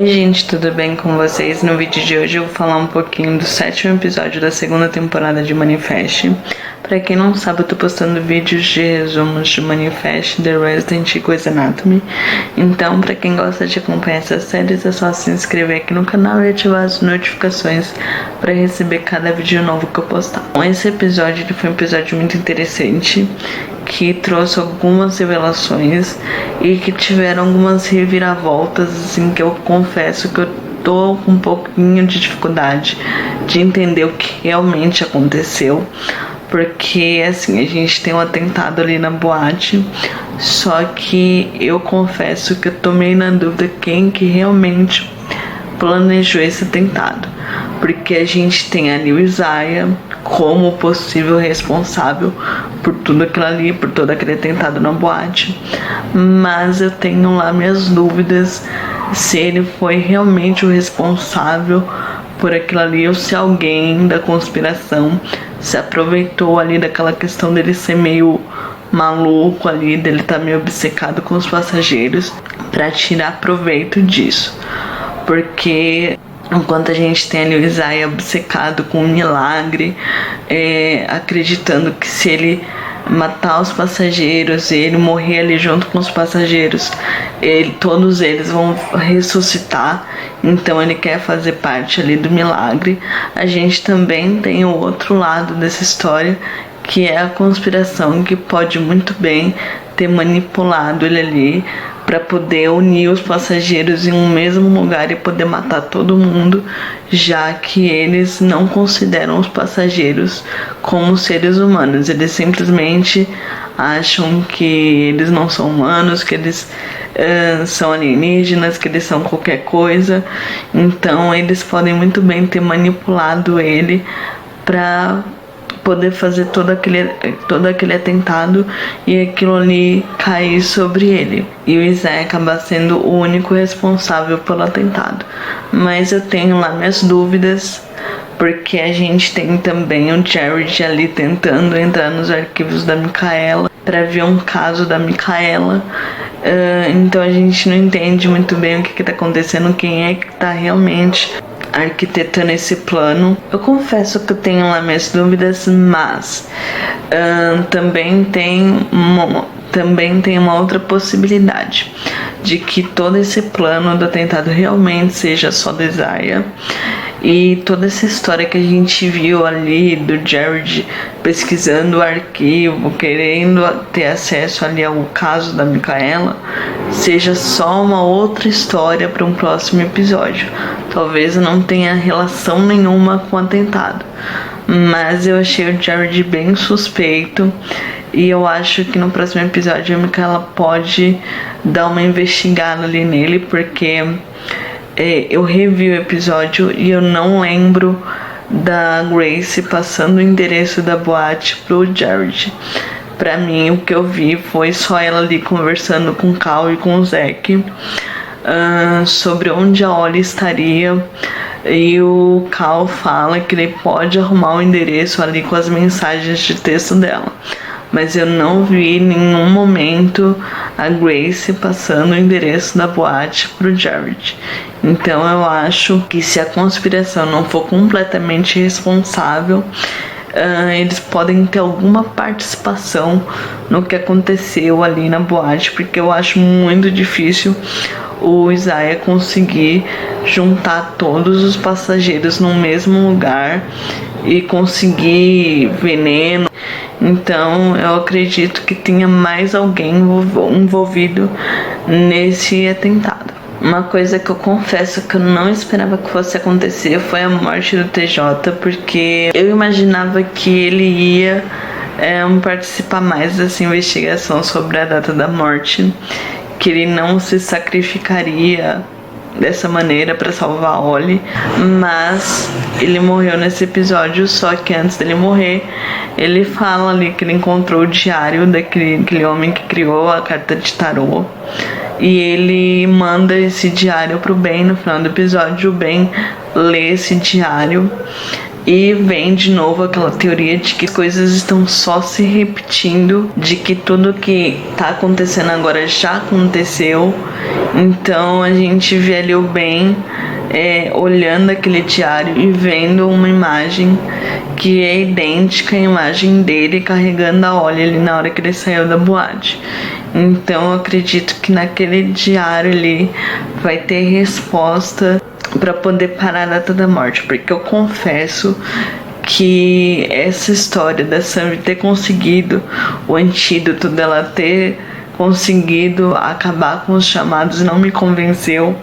Oi gente, tudo bem com vocês? No vídeo de hoje eu vou falar um pouquinho do 7º episódio da segunda temporada de Manifest. Pra quem não sabe, eu tô postando vídeos de resumos de Manifest, The Resident e Grey's Anatomy. Então, pra quem gosta de acompanhar essas séries, é só se inscrever aqui no canal e ativar as notificações pra receber cada vídeo novo que eu postar. Bom, esse episódio foi um episódio muito interessante, que trouxe algumas revelações e que tiveram algumas reviravoltas, assim, que eu confesso que eu tô com um pouquinho de dificuldade de entender o que realmente aconteceu. Porque, assim, a gente tem um atentado ali na boate, só que eu confesso que eu tô meio na dúvida quem que realmente planejou esse atentado. Porque a gente tem ali o Isaiah como possível responsável por tudo aquilo ali, por todo aquele atentado na boate. Mas eu tenho lá minhas dúvidas se ele foi realmente o responsável por aquilo ali ou se alguém da conspiração se aproveitou ali daquela questão dele ser meio maluco ali, dele estar meio obcecado com os passageiros, para tirar proveito disso. Porque enquanto a gente tem ali o Isaiah obcecado com um milagre, acreditando que se ele matar os passageiros e ele morrer ali junto com os passageiros, todos eles vão ressuscitar, então ele quer fazer parte ali do milagre. A gente também tem o outro lado dessa história, que é a conspiração, que pode muito bem ter manipulado ele ali para poder unir os passageiros em um mesmo lugar e poder matar todo mundo, já que eles não consideram os passageiros como seres humanos. Eles simplesmente acham que eles não são humanos, que eles são alienígenas, que eles são qualquer coisa. Então eles podem muito bem ter manipulado ele para poder fazer todo aquele atentado e aquilo ali cair sobre ele. E o Isaiah acaba sendo o único responsável pelo atentado. Mas eu tenho lá minhas dúvidas, porque a gente tem também o Jared ali tentando entrar nos arquivos da Micaela para ver um caso da Micaela. Então a gente não entende muito bem o que tá acontecendo, quem é que tá realmente arquitetando esse plano. Eu confesso que eu tenho lá minhas dúvidas, mas também tem uma outra possibilidade de que todo esse plano do atentado realmente seja só do Isaiah. E toda essa história que a gente viu ali do Jared pesquisando o arquivo, querendo ter acesso ali ao caso da Micaela, seja só uma outra história para um próximo episódio. Talvez não tenha relação nenhuma com o atentado, mas eu achei o Jared bem suspeito. E eu acho que no próximo episódio a Micaela pode dar uma investigada ali nele, porque eu revi o episódio e eu não lembro da Grace passando o endereço da boate pro Jared. Pra mim, o que eu vi foi só ela ali conversando com o Cal e com o Zack sobre onde a Ollie estaria. E o Cal fala que ele pode arrumar o endereço ali com as mensagens de texto dela. Mas eu não vi em nenhum momento a Grace passando o endereço da boate pro Jared. Então eu acho que se a conspiração não for completamente responsável, eles podem ter alguma participação no que aconteceu ali na boate, porque eu acho muito difícil o Isaiah conseguir juntar todos os passageiros no mesmo lugar e conseguir veneno. Então eu acredito que tenha mais alguém envolvido nesse atentado. Uma coisa que eu confesso que eu não esperava que fosse acontecer foi a morte do TJ, porque eu imaginava que ele ia participar mais dessa investigação sobre a data da morte, que ele não se sacrificaria dessa maneira para salvar a Ollie, mas ele morreu nesse episódio. Só que antes dele morrer, ele fala ali que ele encontrou o diário daquele homem que criou a carta de tarô, e ele manda esse diário pro Ben. No final do episódio, o Ben lê esse diário E vem de novo aquela teoria de que as coisas estão só se repetindo, de que tudo que tá acontecendo agora já aconteceu. Então a gente vê ali o Ben olhando aquele diário e vendo uma imagem que é idêntica à imagem dele carregando a Ollie ali na hora que ele saiu da boate. Então eu acredito que naquele diário ali vai ter resposta para poder parar a data da morte, porque eu confesso que essa história da Sam ter conseguido o antídoto, dela ter conseguido acabar com os chamados, não me convenceu.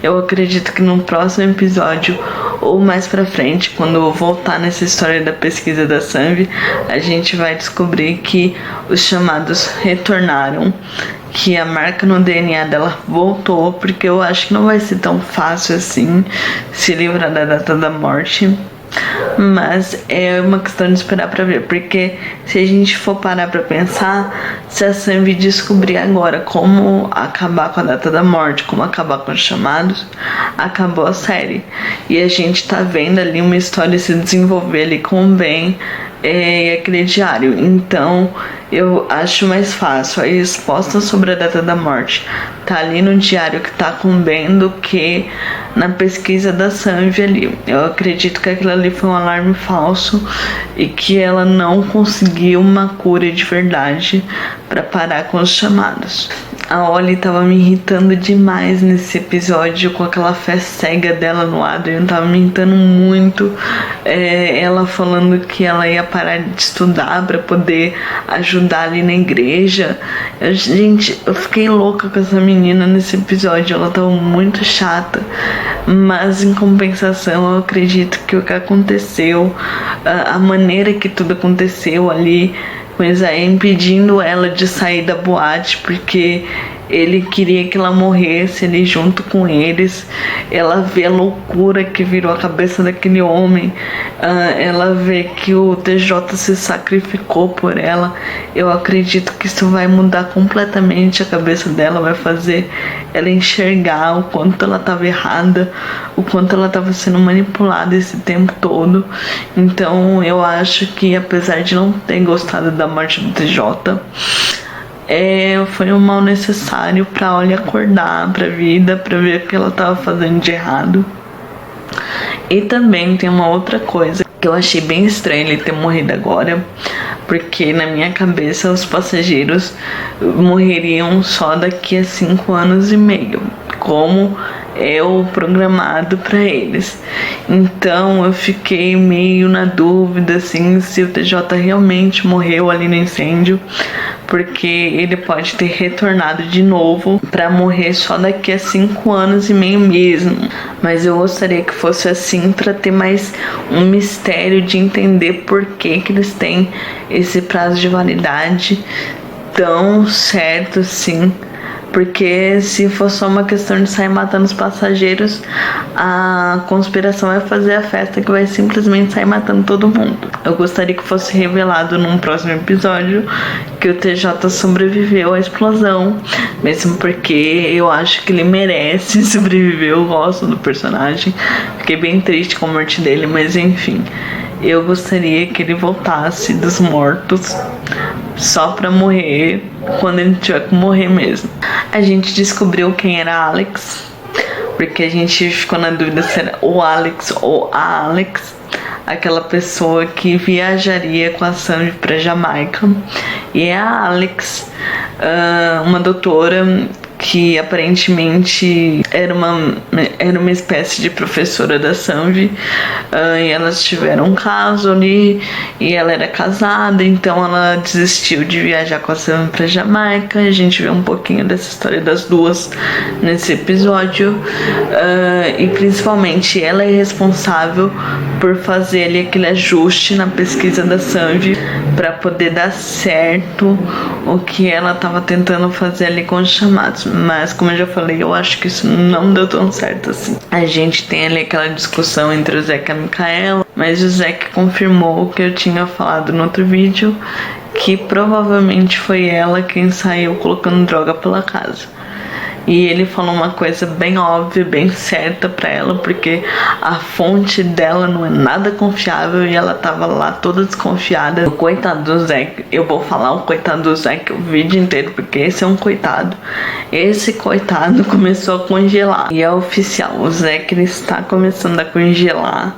Eu acredito que no próximo episódio ou mais pra frente, quando eu voltar nessa história da pesquisa da Sanvi, a gente vai descobrir que os chamados retornaram, que a marca no DNA dela voltou, porque eu acho que não vai ser tão fácil assim se livrar da data da morte. Mas é uma questão de esperar pra ver, porque se a gente for parar pra pensar, se a Sanvi descobrir agora como acabar com a data da morte, como acabar com os chamados, acabou a série. E a gente tá vendo ali uma história se desenvolver ali com o Ben e aquele diário. Então eu acho mais fácil a resposta sobre a data da morte tá ali no diário que tá com o Ben do que na pesquisa da Sanvi ali. Eu acredito que aquilo ali foi um alarme falso e que ela não conseguiu uma cura de verdade para parar com os chamados. A Ollie tava me irritando demais nesse episódio com aquela fé cega dela no Adrian, tava me irritando muito. Ela falando que ela ia parar de estudar para poder ajudar ali na igreja. Gente, eu fiquei louca com essa menina nesse episódio, ela tava muito chata. Mas em compensação, eu acredito que o que aconteceu, a maneira que tudo aconteceu ali, pois é, impedindo ela de sair da boate, porque ele queria que ela morresse ali junto com eles. Ela vê a loucura que virou a cabeça daquele homem. Ela vê que o TJ se sacrificou por ela. Eu acredito que isso vai mudar completamente a cabeça dela, vai fazer ela enxergar o quanto ela estava errada, o quanto ela estava sendo manipulada esse tempo todo. Então eu acho que, apesar de não ter gostado da morte do TJ, foi um mal necessário pra Ollie acordar pra vida, pra ver o que ela tava fazendo de errado. E também tem uma outra coisa que eu achei bem estranho ele ter morrido agora, porque na minha cabeça os passageiros morreriam só daqui a 5 anos e meio, como é o programado para eles. Então eu fiquei meio na dúvida assim se o TJ realmente morreu ali no incêndio, porque ele pode ter retornado de novo para morrer só daqui a 5 anos e meio mesmo. Mas eu gostaria que fosse assim, para ter mais um mistério de entender por que eles têm esse prazo de validade tão certo assim. Porque se for só uma questão de sair matando os passageiros, a conspiração vai fazer a festa que vai simplesmente sair matando todo mundo. Eu gostaria que fosse revelado num próximo episódio que o TJ sobreviveu à explosão, mesmo porque eu acho que ele merece sobreviver. Eu gosto do personagem, fiquei bem triste com a morte dele, mas enfim, eu gostaria que ele voltasse dos mortos só pra morrer quando ele tiver que morrer mesmo. A gente descobriu quem era Alex, porque a gente ficou na dúvida se era o Alex ou a Alex, aquela pessoa que viajaria com a Sanvi pra Jamaica. E é a Alex, uma doutora que aparentemente era uma espécie de professora da Sanvi, e elas tiveram um caso ali, e ela era casada, então ela desistiu de viajar com a Sanvi pra Jamaica. A gente vê um pouquinho dessa história das duas nesse episódio, e principalmente ela é responsável por fazer ali aquele ajuste na pesquisa da Sanvi para poder dar certo o que ela estava tentando fazer ali com os chamados. Mas, como eu já falei, eu acho que isso não deu tão certo assim. A gente tem ali aquela discussão entre o Zeke e a Micaela, mas o Zeke confirmou o que eu tinha falado no outro vídeo, que provavelmente foi ela quem saiu colocando droga pela casa. e ele falou uma coisa bem óbvia, bem certa pra ela, porque a fonte dela não é nada confiável e ela tava lá toda desconfiada. O coitado do Zack, eu vou falar o coitado do Zack o vídeo inteiro, porque esse é um coitado. Esse coitado começou a congelar, e é oficial, o Zack ele está começando a congelar.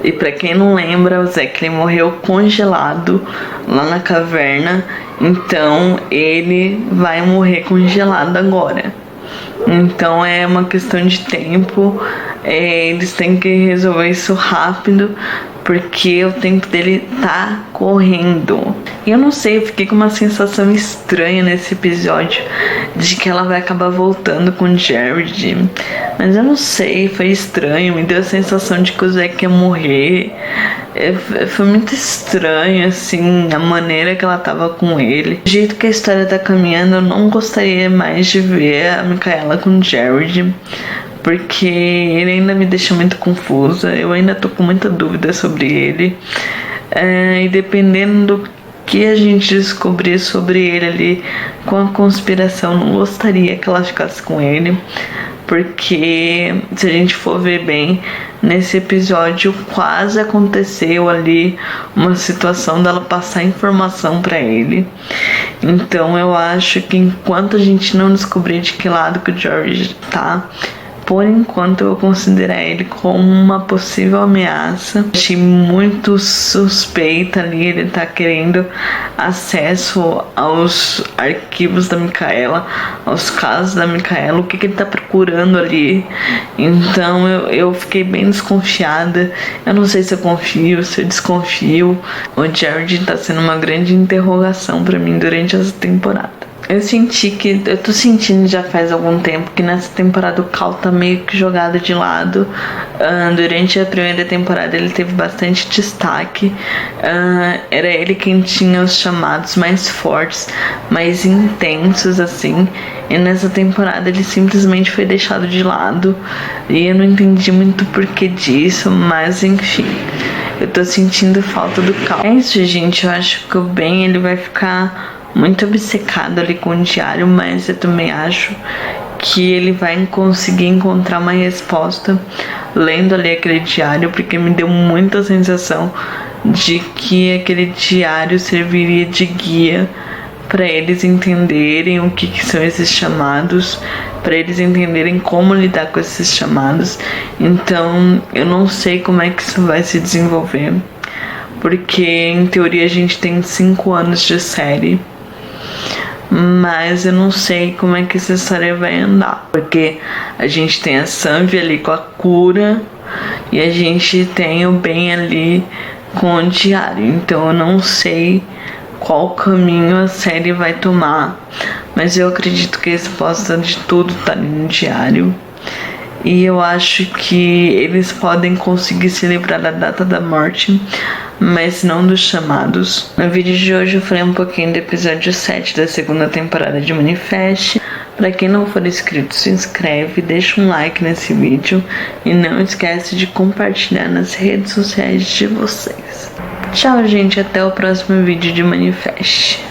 E pra quem não lembra, o Zack ele morreu congelado lá na caverna, então ele vai morrer congelado agora. Então é uma questão de tempo, eles têm que resolver isso rápido, porque o tempo dele tá correndo. E eu não sei, eu fiquei com uma sensação estranha nesse episódio de que ela vai acabar voltando com o Jared. Mas eu não sei, foi estranho, me deu a sensação de que o Zack ia morrer. Foi muito estranho, assim, a maneira que ela tava com ele. Do jeito que a história tá caminhando, eu não gostaria mais de ver a Micaela com o Jared, porque ele ainda me deixa muito confusa. Eu ainda tô com muita dúvida sobre ele. E dependendo do que a gente descobrir sobre ele ali com a conspiração, não gostaria que ela ficasse com ele, porque se a gente for ver bem, nesse episódio quase aconteceu ali uma situação dela passar informação pra ele. Então eu acho que enquanto a gente não descobrir de que lado que o George tá, por enquanto eu vou considerar ele como uma possível ameaça. Achei muito suspeita ali, ele tá querendo acesso aos arquivos da Micaela, aos casos da Micaela, o que ele tá procurando ali. Então eu fiquei bem desconfiada. Eu não sei se eu confio, se eu desconfio. O Jared tá sendo uma grande interrogação pra mim durante essa temporada. Eu tô sentindo já faz algum tempo que nessa temporada o Cal tá meio que jogado de lado. Durante a primeira temporada ele teve bastante destaque. Era ele quem tinha os chamados mais fortes, mais intensos, assim. E nessa temporada ele simplesmente foi deixado de lado. E eu não entendi muito o porquê disso, mas enfim. Eu tô sentindo falta do Cal. É isso, gente. Eu acho que o Ben ele vai ficar muito obcecado ali com o diário, mas eu também acho que ele vai conseguir encontrar uma resposta lendo ali aquele diário, porque me deu muita sensação de que aquele diário serviria de guia para eles entenderem o que são esses chamados, para eles entenderem como lidar com esses chamados. Então eu não sei como é que isso vai se desenvolver, porque em teoria a gente tem 5 anos de série, mas eu não sei como é que essa história vai andar, porque a gente tem a Sanvi ali com a cura e a gente tem o Ben ali com o diário. Então eu não sei qual caminho a série vai tomar, mas eu acredito que a resposta de tudo tá ali no diário. E eu acho que eles podem conseguir se livrar da data da morte, mas não dos chamados. No vídeo de hoje eu falei um pouquinho do episódio 7 da segunda temporada de Manifest. Pra quem não for inscrito, se inscreve, deixa um like nesse vídeo e não esquece de compartilhar nas redes sociais de vocês. Tchau, gente, até o próximo vídeo de Manifest.